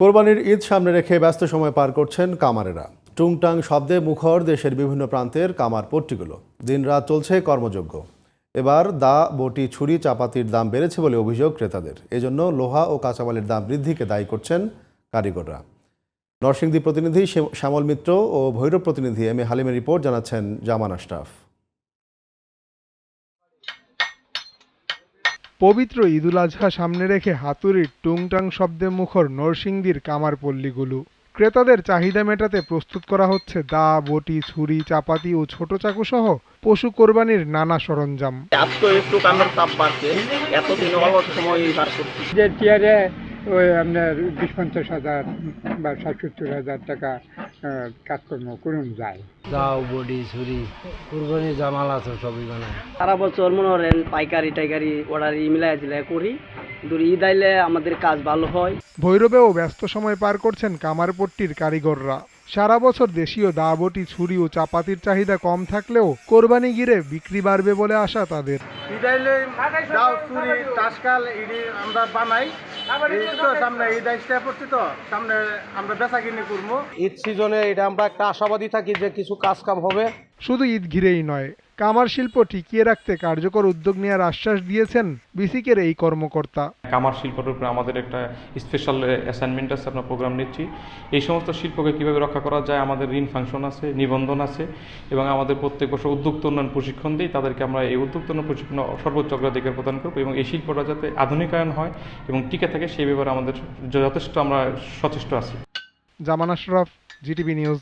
কোরবানির ঈদ সামনে রেখে ব্যস্ত সময় পার করছেন কামারেরা। টুংটাং শব্দে মুখর দেশের বিভিন্ন প্রান্তের কামার পট্টিগুলো। দিনরাত চলছে কর্মযজ্ঞ। এবার দা, বটি, ছুরি, চাপাতির দাম বেড়েছে বলে অভিযোগ ক্রেতাদের। এজন্য লোহা ও কাঁচামালের দাম বৃদ্ধিকে দায়ী করছেন কারিগররা। নরসিংদী প্রতিনিধি শ্যামল মিত্র ও ভৈরব প্রতিনিধি এম এ হালিমের রিপোর্ট, জানাচ্ছেন জামান আশরাফ। পবিত্র ঈদুল আজহা সামনে রেখে হাতুড়ির টুংটাং শব্দে মুখর নরসিংদীর কামার পল্লীগুলো। ক্রেতাদের চাহিদা মেটাতে প্রস্তুত করা হচ্ছে দা, বটি, ছুরি, চাপাতি ও ছোট চাকু সহ পশু কোরবানির নানা সরঞ্জাম। আজ তো একটু কামের তাপ বাড়ছে, এতদিন অল্প সময় পার করছি। যে টিয়ারে ওই আপনার 20-50 হাজার বা 60-70 হাজার টাকা কাজকর্ম করুন যায়। দাও, বডি, ছুরি, কুরবানি জামাল আছে সবই বানায়। সারা বছর মনে করেন পাইকারি টাইকারি অর্ডার মিলাই জিলাই করি, কিন্তু ঈদ আইলে আমাদের কাজ ভালো হয়। ভৈরবেও ব্যস্ত সময় পার করছেন কামারপট্টির কারিগররা। সারা বছর দেশীয় দা, বটি, ছুরি ও চাপাতির চাহিদা কম থাকলেও কোরবানি ঘিরে বিক্রি বাড়বে বলে আশা তাদের। ঈদাইলে দাও, চুরি, টাসকাল ইডি আমরা বানাই। এই তো সামনে ঈদ আসতে পড়ছি, তো সামনে আমরা বেচা কিনে করবো। ঈদ সিজনে এটা আমরা একটা আশাবাদী থাকি যে কিছু কাজ কাম হবে। শুধু ঈদ ঘিরেই নয়, কামার শিল্প টিকিয়ে রাখতে কার্যকর উদ্যোগ নেওয়ার আশ্বাস দিয়েছেন বিসিকের এই কর্মকর্তা। কামার শিল্পের উপরে আমাদের একটা স্পেশাল অ্যাসাইনমেন্ট আছে, আমরা প্রোগ্রাম নিচ্ছি। এই সমস্ত শিল্পকে কীভাবে রক্ষা করা যায়, আমাদের ঋণ ফাংশন আছে, নিবন্ধন আছে, এবং আমাদের প্রত্যেক বছর উদ্যোক্তা উন্নয়ন প্রশিক্ষণ দিই। তাদেরকে আমরা এই উদ্যোক্তা উন্নয়ন প্রশিক্ষণ সর্বোচ্চ অগ্রাধিকার প্রদান করবো, এবং এই শিল্পটা যাতে আধুনিকায়ন হয় এবং টিকে থাকে সেই ব্যাপারে আমাদের যথেষ্ট আমরা সচেষ্ট আছি। জামান আশরাফ, জিটিভি নিউজ।